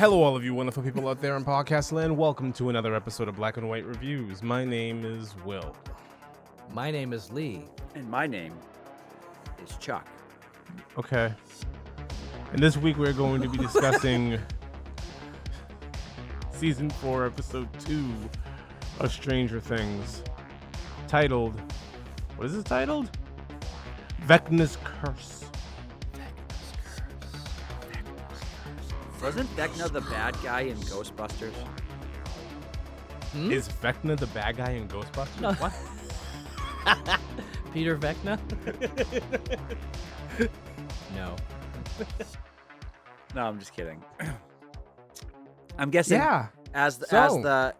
Hello, all of you wonderful people out there in podcast land. Welcome to another episode of Black and White Reviews. My name is Will. My name is Lee. And my name is Chuck. Okay. And this week we're going to be discussing Season 4, Episode 2 of Stranger Things. Titled... What is it titled? Vecna's Curse. Wasn't Vecna the bad guy in Ghostbusters? Is Vecna the bad guy in Ghostbusters? No. What? Peter Vecna? No. No, I'm just kidding. I'm guessing Yeah. as the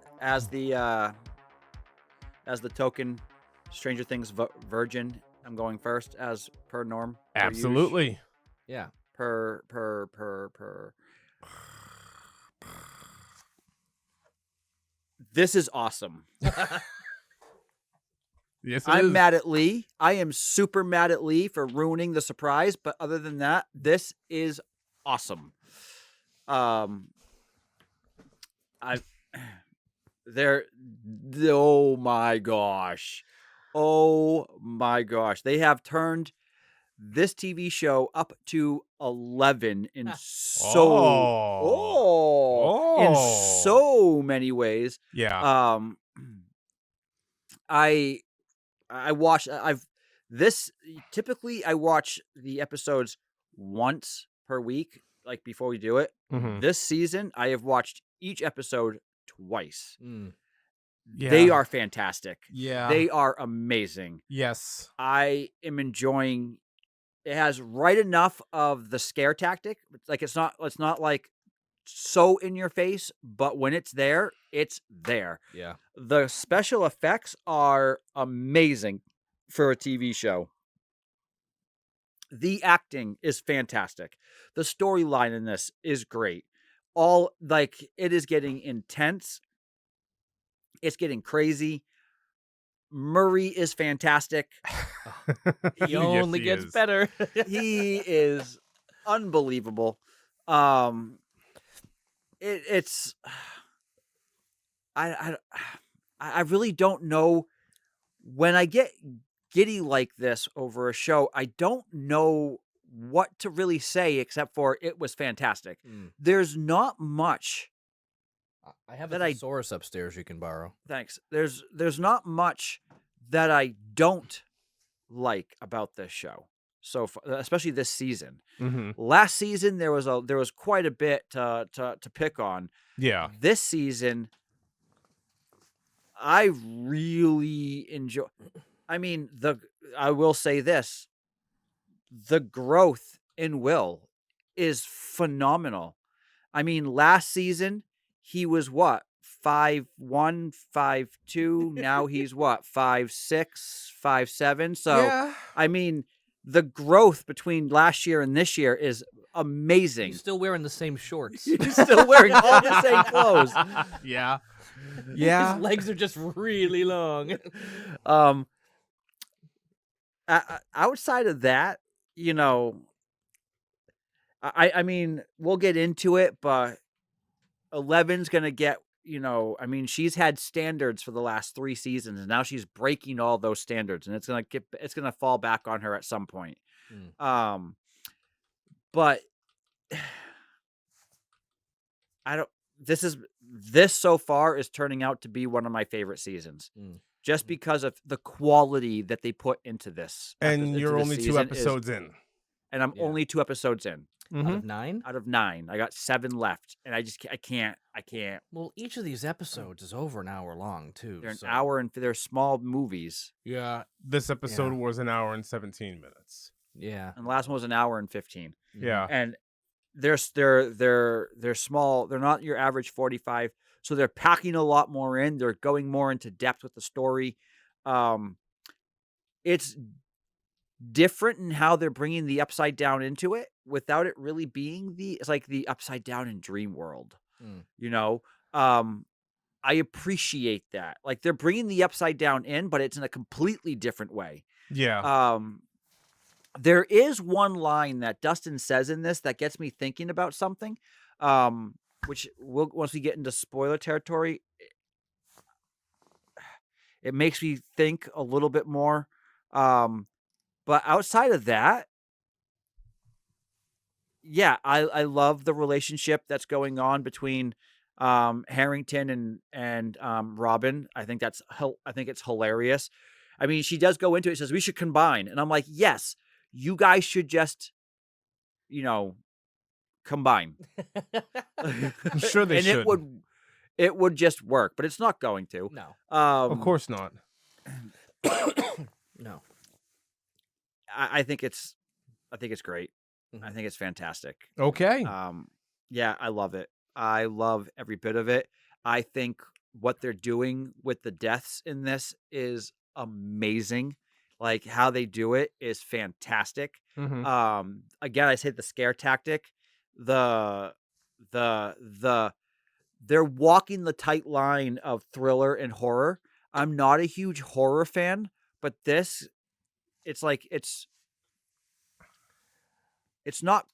token Stranger Things virgin, I'm going first as per norm. per Absolutely. Yeah. Per. This is awesome. Yes, it I'm is. mad at Lee. I am super mad at Lee for ruining the surprise. But other than that, this is awesome. Oh my gosh. They have turned this TV show up to 11 in in so many ways. Yeah. Typically I watch the episodes once per week, like before we do it. Mhm. This season I have watched each episode twice. Yeah. They are fantastic. Yeah. They are amazing. Yes. I am enjoying. It has right enough of the scare tactic. Like it's not like so in your face, but when it's there, it's there. Yeah. The special effects are amazing for a TV show. The acting is fantastic. The storyline in this is great. It is getting intense. It's getting crazy. Murray is fantastic. He only gets better. He is unbelievable. It's I really don't know when I get giddy like this over a show. I don't know what to really say except for it was fantastic. There's not much. I have that a thesaurus upstairs you can borrow. Thanks. There's not much that I don't like about this show. So especially this season. Mm-hmm. Last season there was quite a bit to pick on. Yeah. This season I really enjoy. I mean, I will say this. The growth in Will is phenomenal. I mean, last season he was what? 5'1", 5'2". Now he's what? 5'6", 5'7". So yeah. I mean, the growth between last year and this year is amazing. He's still wearing the same shorts. He's still wearing all the same clothes. Yeah. Yeah. His legs are just really long. Outside of that, you know, I mean, we'll get into it, but 11's going to get, you know, I mean, she's had standards for the last 3 seasons and now she's breaking all those standards and it's going to fall back on her at some point. But this so far is turning out to be one of my favorite seasons. Just because of the quality that they put into this. And you're only 2 episodes in. And I'm only 2 episodes in. Out of 9? Out of 9. I got 7 left. And I can't. Well, each of these episodes is over an hour long, too. They're an hour and they're small movies. Yeah. This episode was an hour and 17 minutes. Yeah. And the last one was an hour and 15. Yeah. And they're small. They're not your average 45. So they're packing a lot more in. They're going more into depth with the story. It's different in how they're bringing the upside down into it without it really being it's like the upside down in Dream World. You know, I appreciate that. Like they're bringing the upside down in, but it's in a completely different way. Yeah. There is one line that Dustin says in this that gets me thinking about something. which once we get into spoiler territory, it makes me think a little bit more. But outside of that, yeah, I love the relationship that's going on between Harrington and Robin. I think it's hilarious. I mean, she does go into it, says we should combine, and I'm like, yes, you guys should just, combine. I'm sure they and should. it would just work, but it's not going to. No. Of course not. No. I think it's great. Mhm. I think it's fantastic. Okay. Yeah, I love it. I love every bit of it. I think what they're doing with the deaths in this is amazing. Like how they do it is fantastic. Mhm. Again, I say the scare tactic, the they're walking the tight line of thriller and horror. I'm not a huge horror fan, but this, it's like it's not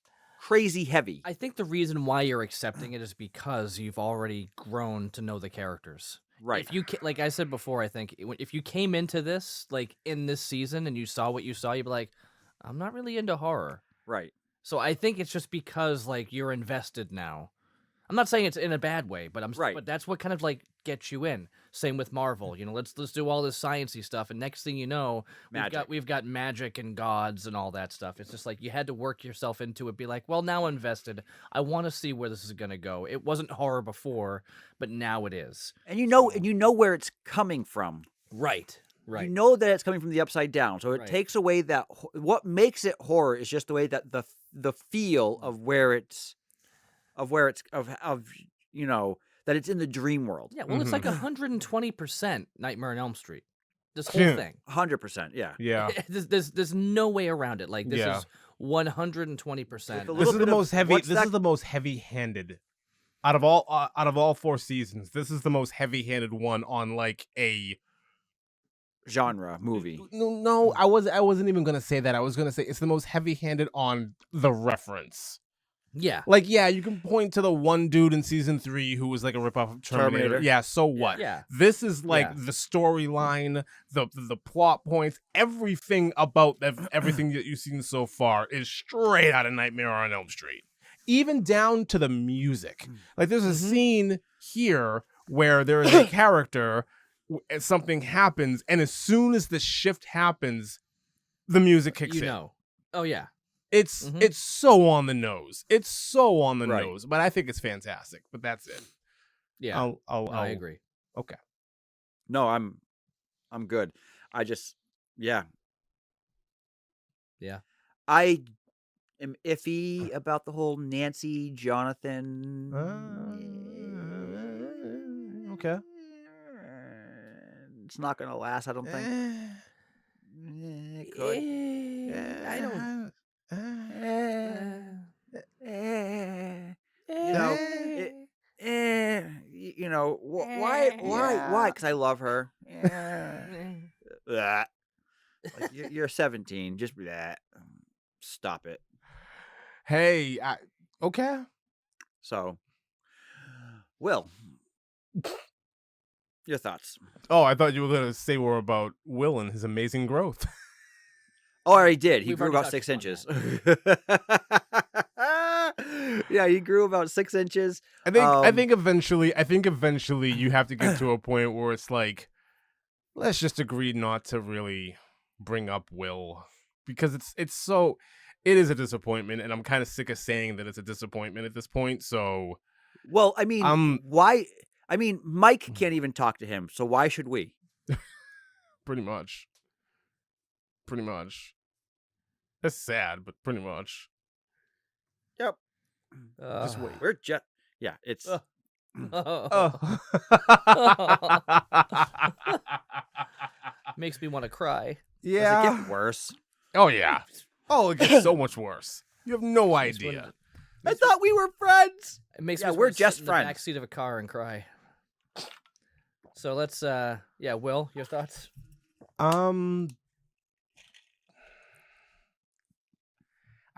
crazy heavy. I think the reason why you're accepting it is because you've already grown to know the characters. Right. If you like I said before, I think if you came into this like in this season and you saw what you saw, you'd be like, I'm not really into horror. Right. So I think it's just because like you're invested now. I'm not saying it's in a bad way, but Right. but that's what kind of like gets you in. Same with Marvel. Let's do all this sciencey stuff, and next thing you know, we've got magic and gods and all that stuff. It's just like you had to work yourself into it. Be like, well, now I'm invested. I want to see where this is gonna go. It wasn't horror before, but now it is. And you know where it's coming from. Right. Right. You know that it's coming from the upside down. So it Right. takes away that what makes it horror is just the way that the feel of where it's that it's in the dream world. Yeah. Well, it's like Mhm. 120% Nightmare on Elm Street. This whole Yeah. thing. 100%. Yeah. Yeah. There's no way around it. Like this Yeah. is 120%. With a This little is the bit of- most heavy. what's This that- is the most heavy-handed out of all 4 seasons. This is the most heavy-handed one on like a genre movie. No, I wasn't even gonna say that. I was gonna say it's the most heavy-handed on the reference. Yeah. Like, yeah, you can point to the one dude in season 3 who was like a ripoff of Terminator. Terminator. Yeah, so what? Yeah. This is like Yeah. the storyline, the plot points, everything about everything that you've seen so far is straight out of Nightmare on Elm Street. Even down to the music. Like, there's a scene here where there is a character, and something happens, and as soon as the shift happens, the music kicks in. Oh yeah. It's Mhm. it's so on the nose. It's so on the Right. nose, but I think it's fantastic. But that's it. Yeah. I'll I agree. Okay. No, I'm good. I just Yeah. I am iffy about the whole Nancy Jonathan. Okay. It's not gonna last, I don't think. It could. I don't. Why? Because I love her. Blah. Like, you're 17. Just blah. Stop it. Hey, okay. So, Will, your thoughts? Oh, I thought you were gonna say more about Will and his amazing growth. Oh, I already did. He We've grew already about 6 touched inches. Yeah, he grew about 6 inches. I think eventually you have to get to a point where it's like, let's just agree not to really bring up Will, because it is a disappointment, and I'm kind of sick of saying that it's a disappointment at this point. So, Well, I mean, why? I mean, Mike can't even talk to him, so why should we? pretty much. It's sad, but pretty much. Yep. Just wait. We're just it's Oh. Makes me want to cry. Does it get worse? Oh yeah. Oh, it gets so much worse. You have no Makes me idea. wanna- I thought we were friends. It makes Yeah, me just we're wanna sit just in the back friends. seat of a car and cry. So let's Will, your thoughts? I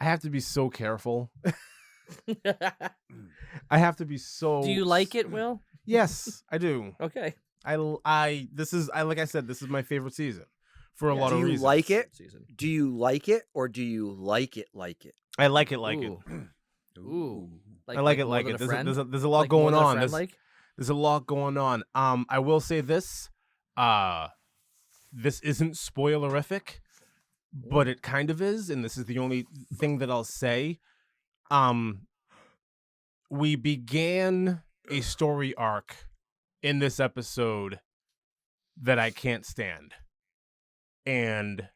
have to be so careful I have to be so. Do you like it, Will? Yes, I do. Okay. Like I said, this is my favorite season for a lot Do of you reasons. like it? Season. Do you like it, or do you like it? Like it? I like it. Like Ooh. it. Ooh. I like it. more Like than it. a friend? There's a lot Like more going than a on. friend, like? There's a lot going on. I will say this. This isn't spoilerific, but it kind of is, and this is the only thing that I'll say. We began a story arc in this episode that I can't stand. And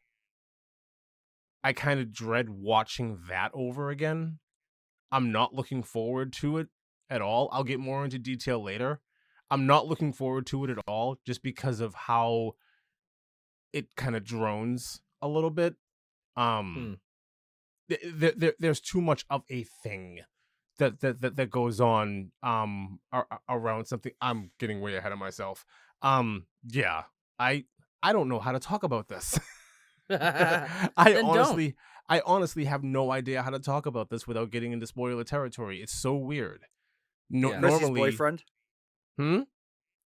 I kind of dread watching that over again. I'm not looking forward to it at all. I'll get more into detail later. I'm not looking forward to it at all just because of how it kind of drones a little bit. There's too much of a thing that goes on around something. I'm getting way ahead of myself. Yeah. I don't know how to talk about this. I honestly have no idea how to talk about this without getting into spoiler territory. It's so weird. No, Yeah. Chrissy's normally, boyfriend.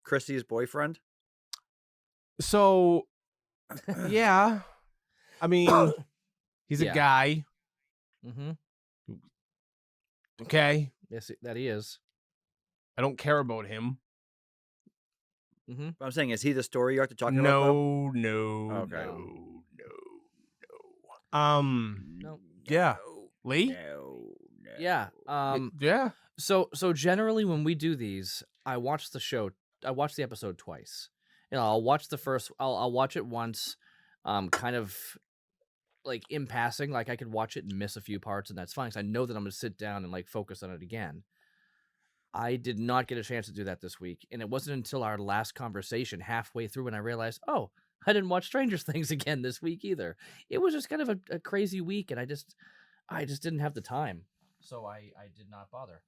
Chrissy's boyfriend. So, yeah. I mean, he's a Yeah. guy. Mm-hmm. Okay. Yes, that he is. I don't care about him. Mm-hmm. But I'm saying, is he the story arc you're talking about? Though? No. Okay. No. No. Yeah. Lee? No. Yeah. Yeah. So generally when we do these, I watch the episode twice. You know, I'll watch I'll watch it once, kind of like in passing, like I could watch it and miss a few parts, and that's fine because I know that I'm gonna sit down and like focus on it again. I did not get a chance to do that this week, and it wasn't until our last conversation halfway through when I realized, oh, I didn't watch Stranger Things again this week either. It was just kind of a crazy week, and I just didn't have the time, so I did not bother.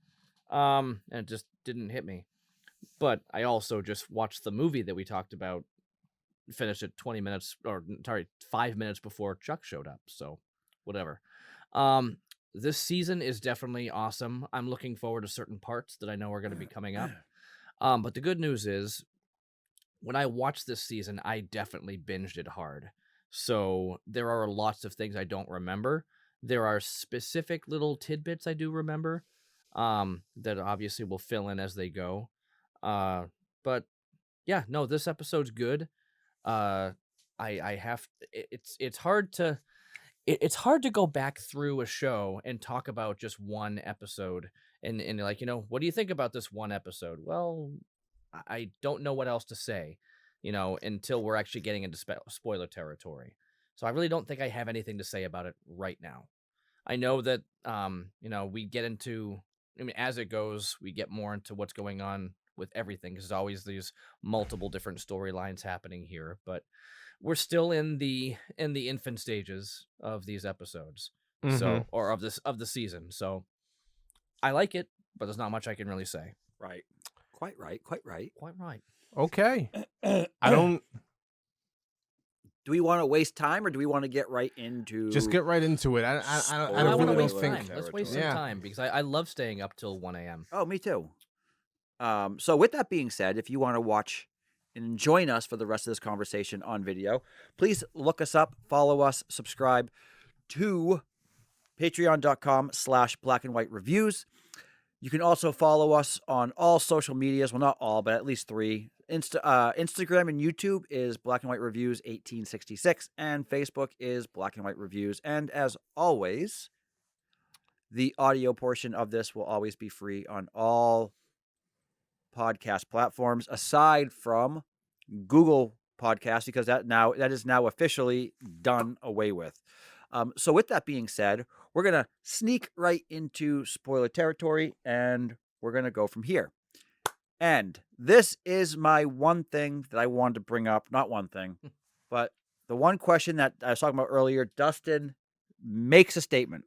And it just didn't hit me. But I also just watched the movie that we talked about, finished it 5 minutes before Chuck showed up. So whatever. This season is definitely awesome. I'm looking forward to certain parts that I know are going to be coming up. But the good news is, when I watched this season, I definitely binged it hard. So there are lots of things I don't remember. There are specific little tidbits I do remember, that obviously will fill in as they go. But yeah, no, this episode's good. It's hard to go back through a show and talk about just one episode and like, what do you think about this one episode? Well, I don't know what else to say, until we're actually getting into spoiler territory. So I really don't think I have anything to say about it right now. I know that, we get into, as it goes, we get more into what's going on with everything, because there's always these multiple different storylines happening here, but we're still in the infant stages of these episodes. So, or of the season. So I like it, but there's not much I can really say. Right. Quite right. Okay. I don't. Do we want to waste time, or do we want to get right into? Just get right into it. I I don't want to really waste think. time. Let's waste some time, because I love staying up till 1 a.m. Oh, me too. So with that being said, if you want to watch and join us for the rest of this conversation on video, please look us up, follow us, subscribe to patreon.com/blackandwhitereviews. You can also follow us on all social medias. Well, not all, but at least 3. Instagram and YouTube is Black and White Reviews 1866, and Facebook is Black and White Reviews. And as always, the audio portion of this will always be free on all podcast platforms, aside from Google Podcasts, because that is now officially done away with. So with that being said, we're going to sneak right into spoiler territory, and we're going to go from here. And this is my one thing that I wanted to bring up. Not one thing, but the one question that I was talking about earlier. Dustin makes a statement.